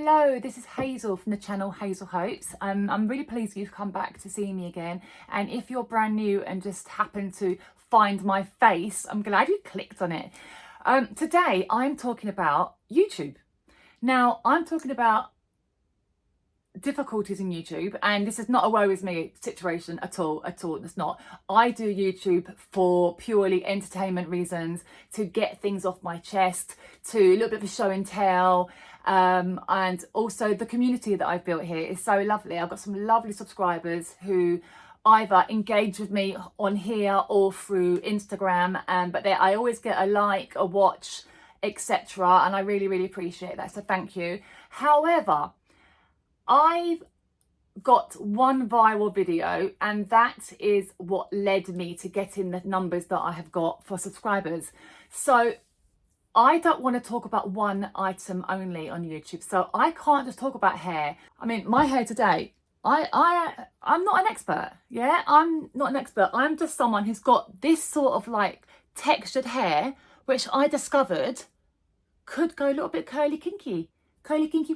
Hello, this is Hazel from the channel Hazel Hopes. I'm really pleased you've come back to see me again. And if you're brand new and just happen to find my face, I'm glad you clicked on it. Today, I'm talking about YouTube. Now, I'm talking about difficulties in YouTube, and this is not a woe is me situation at all. It's not. I do YouTube for purely entertainment reasons, to get things off my chest, to a little bit of a show and tell, and also the community that I've built here is so lovely. I've got some lovely subscribers who either engage with me on here or through Instagram, but I always get a like, a watch, etc., and I really appreciate that, so thank you. However, I've got one viral video, and that is what led me to getting the numbers that I have got for subscribers. So I don't want to talk about one item only on YouTube. So I can't just talk about hair. I mean, my hair today, I'm not an expert. Yeah, I'm not an expert. I'm just someone who's got this sort of like textured hair, which I discovered could go a little bit curly kinky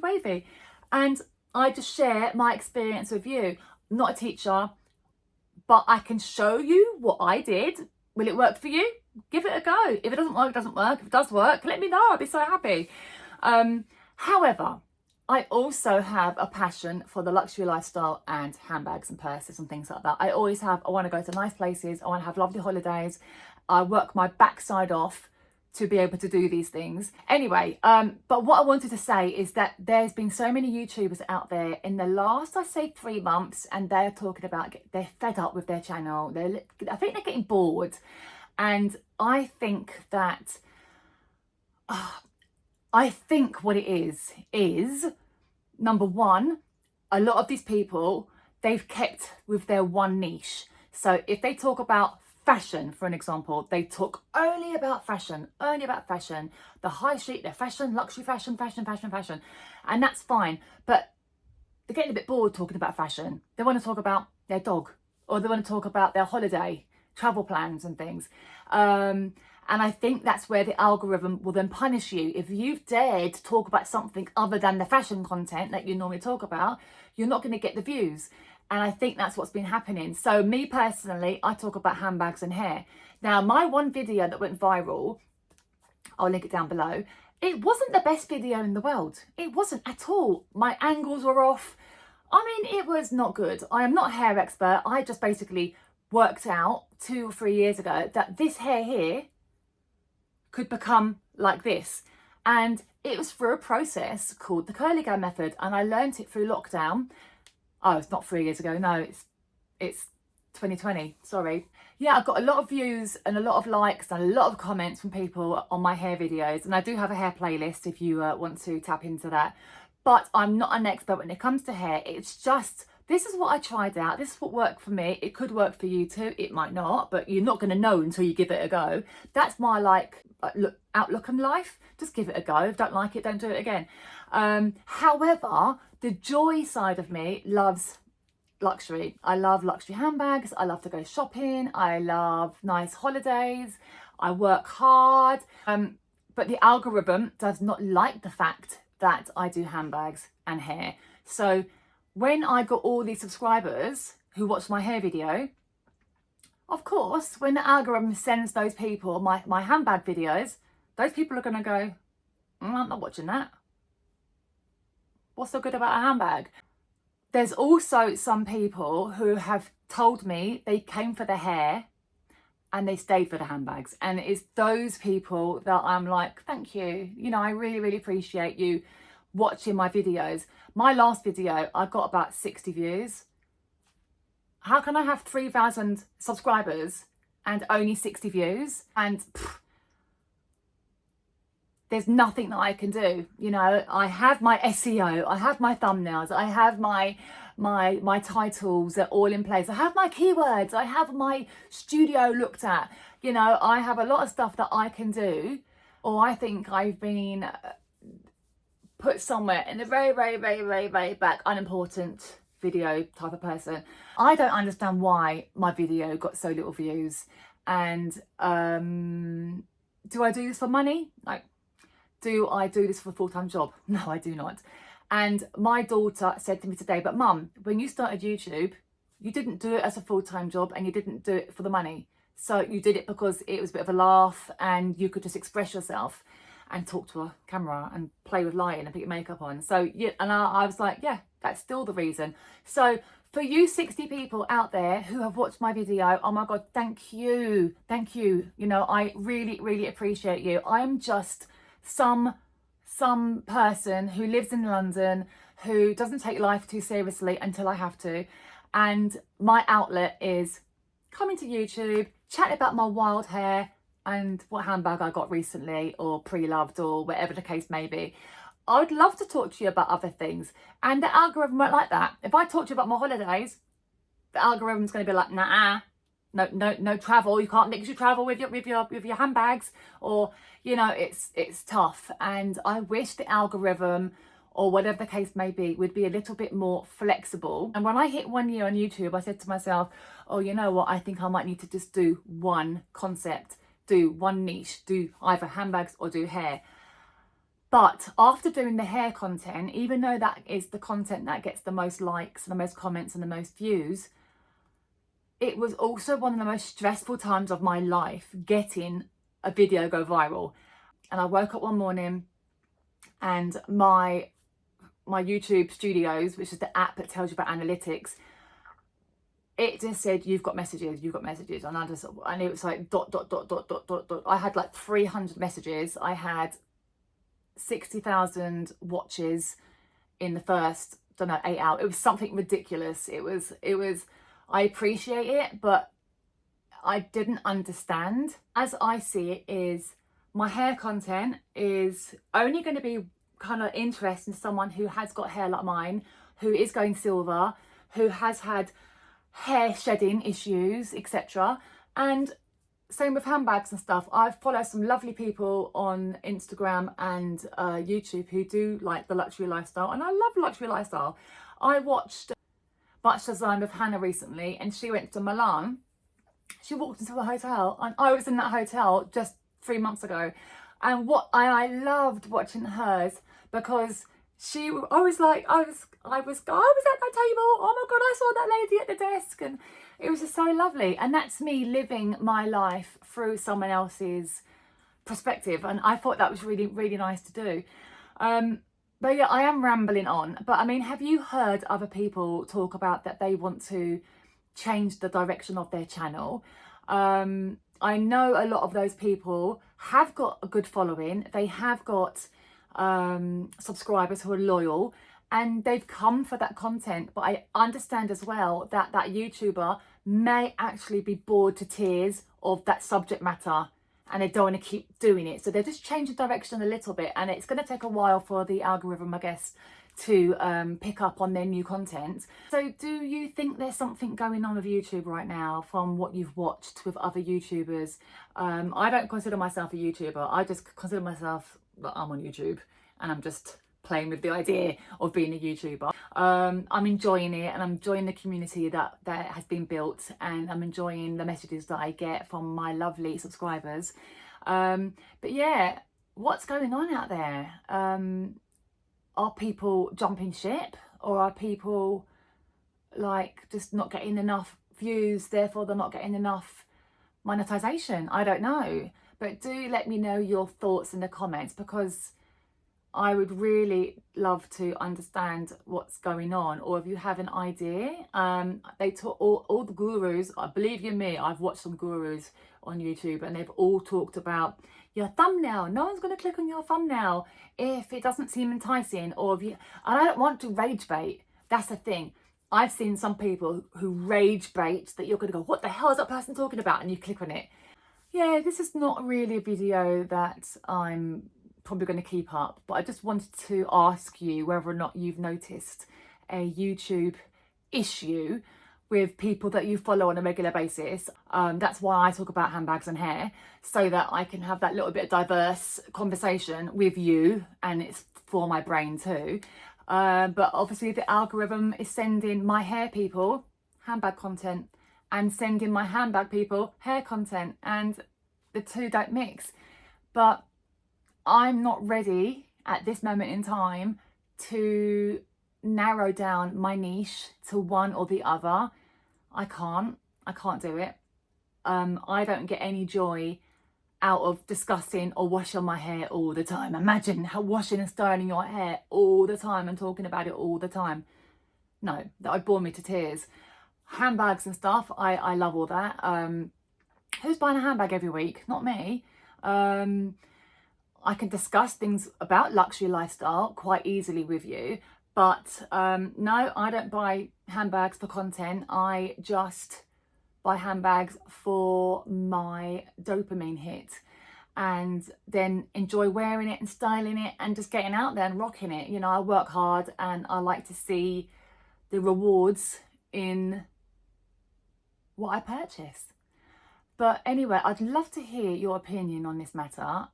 wavy. And I just share my experience with you. I'm not a teacher, but I can show you what I did. Will it work for you? Give it a go. If it doesn't work, it doesn't work. If it does work, let me know. I'll be so happy. However, I also have a passion for the luxury lifestyle and handbags and purses and things like that. I always have. I want to go to nice places. I want to have lovely holidays. I work my backside off to be able to do these things. Anyway, but what I wanted to say is that there's been so many YouTubers out there in the last, I say 3 months, and they're talking about, they're fed up with their channel. I think they're getting bored. And I think that, I think what it is, number one, a lot of these people, they've kept with their one niche. So if they talk about fashion, for an example, they talk only about fashion, the high street, their fashion, luxury fashion, and that's fine. But they're getting a bit bored talking about fashion. They want to talk about their dog, or they want to talk about their holiday, travel plans and things. And I think that's where the algorithm will then punish you. If you've dared to talk about something other than the fashion content that you normally talk about, you're not going to get the views. And I think that's what's been happening. So me personally, I talk about handbags and hair. Now, my one video that went viral, I'll link it down below, it wasn't the best video in the world. It wasn't at all. My angles were off. I mean, it was not good. I am not a hair expert. I just basically worked out 2 or 3 years ago that this hair here could become like this. And it was through a process called the curly gal method. And I learned it through lockdown. Oh, it's not 3 years ago. No, it's 2020. Sorry. Yeah, I've got a lot of views and a lot of likes and a lot of comments from people on my hair videos. And I do have a hair playlist if you want to tap into that. But I'm not an expert when it comes to hair. It's just, this is what I tried out. This is what worked for me. It could work for you too. It might not, but you're not going to know until you give it a go. That's my outlook on life. Just give it a go. If you don't like it, don't do it again. However, the joy side of me loves luxury. I love luxury handbags. I love to go shopping. I love nice holidays. I work hard. But the algorithm does not like the fact that I do handbags and hair. So when I got all these subscribers who watch my hair video, of course, when the algorithm sends those people my handbag videos, those people are going to go, I'm not watching that. What's so good about a handbag? There's also some people who have told me they came for the hair and they stayed for the handbags. And it's those people that I'm like, thank you. You know, I really appreciate you watching my videos. My last video, I got about 60 views. How can I have 3,000 subscribers and only 60 views? And there's nothing that I can do. You know, I have my SEO, I have my thumbnails, I have my titles are all in place. I have my keywords, I have my studio looked at. You know, I have a lot of stuff that I can do, or I think I've been put somewhere in the very back, unimportant video type of person. I don't understand why my video got so little views. And do I do this for money? Like, do I do this for a full-time job? No, I do not. And my daughter said to me today, but mum, when you started YouTube, you didn't do it as a full-time job and you didn't do it for the money. So you did it because it was a bit of a laugh and you could just express yourself and talk to a camera and play with lighting and put your makeup on. So yeah, and I was like, yeah, that's still the reason. So for you 60 people out there who have watched my video, oh my God, thank you. Thank you. You know, I really, really appreciate you. I'm just some person who lives in London, who doesn't take life too seriously until I have to. And my outlet is coming to YouTube, chatting about my wild hair and what handbag I got recently or pre-loved or whatever the case may be. I would love to talk to you about other things. And the algorithm won't like that. If I talk to you about my holidays, the algorithm's going to be like, nah, no travel. You can't mix your travel with your handbags, or you know, it's tough. And I wish the algorithm, or whatever the case may be, would be a little bit more flexible. And when I hit 1 year on YouTube, I said to myself, oh, you know what? I think I might need to just do one concept, do one niche, do either handbags or do hair. But after doing the hair content, even though that is the content that gets the most likes and the most comments and the most views, it was also one of the most stressful times of my life getting a video go viral. And I woke up one morning and my YouTube Studios, which is the app that tells you about analytics, it just said, you've got messages. And and it was like dot. I had like 300 messages. I had 60,000 watches in the first, 8 hours. It was something ridiculous. It was, I appreciate it, but I didn't understand. As I see it, is my hair content is only going to be kind of interesting to someone who has got hair like mine, who is going silver, who has had hair shedding issues, etc. And same with handbags and stuff. I follow some lovely people on Instagram and YouTube who do like the luxury lifestyle, and I love luxury lifestyle. I watched Much Design with Hannah recently, and she went to Milan. She walked into a hotel, and I was in that hotel just 3 months ago, and I loved watching hers, because I was at that table, oh my God, I saw that lady at the desk, and it was just so lovely. And that's me living my life through someone else's perspective, and I thought that was really, really nice to do. But yeah, I am rambling on, but I mean, have you heard other people talk about that they want to change the direction of their channel? I know a lot of those people have got a good following. They have got subscribers who are loyal, and they've come for that content. But I understand as well that that YouTuber may actually be bored to tears of that subject matter, and they don't want to keep doing it. So they're just changing direction a little bit, and it's going to take a while for the algorithm, I guess, to pick up on their new content. So do you think there's something going on with YouTube right now from what you've watched with other YouTubers? I don't consider myself a YouTuber. I just consider myself that I'm on YouTube, and I'm just playing with the idea of being a YouTuber. I'm enjoying it, and I'm enjoying the community that has been built, and I'm enjoying the messages that I get from my lovely subscribers. But yeah, what's going on out there? Are people jumping ship, or are people like just not getting enough views, therefore they're not getting enough monetization? I don't know, but do let me know your thoughts in the comments, because I would really love to understand what's going on, or if you have an idea. They talk, all the gurus, believe you me, I've watched some gurus on YouTube, and they've all talked about your thumbnail. No one's going to click on your thumbnail if it doesn't seem enticing, or if you, I don't want to rage bait. That's the thing. I've seen some people who rage bait that you're going to go, what the hell is that person talking about? And you click on it. Yeah, this is not really a video that I'm probably going to keep up, but I just wanted to ask you whether or not you've noticed a YouTube issue with people that you follow on a regular basis. That's why I talk about handbags and hair, so that I can have that little bit of diverse conversation with you, and it's for my brain too. But obviously the algorithm is sending my hair people handbag content, and sending my handbag people hair content, and the two don't mix. But I'm not ready at this moment in time to narrow down my niche to one or the other. I can't do it. I don't get any joy out of discussing or washing my hair all the time. Imagine how washing and styling your hair all the time and talking about it all the time. No, that would bore me to tears. Handbags and stuff, I love all that. Who's buying a handbag every week? Not me. I can discuss things about luxury lifestyle quite easily with you, but no, I don't buy handbags for content. I just buy handbags for my dopamine hit, and then enjoy wearing it and styling it and just getting out there and rocking it. You know, I work hard and I like to see the rewards in what I purchase. But anyway, I'd love to hear your opinion on this matter.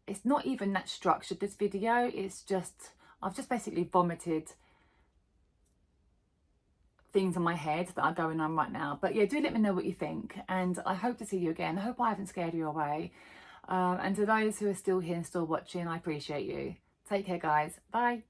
It's not even that structured, this video. It's just, I've just basically vomited things in my head that are going on right now. But yeah, do let me know what you think, and I hope to see you again. I hope I haven't scared you away. And to those who are still here and still watching, I appreciate you. Take care, guys. Bye.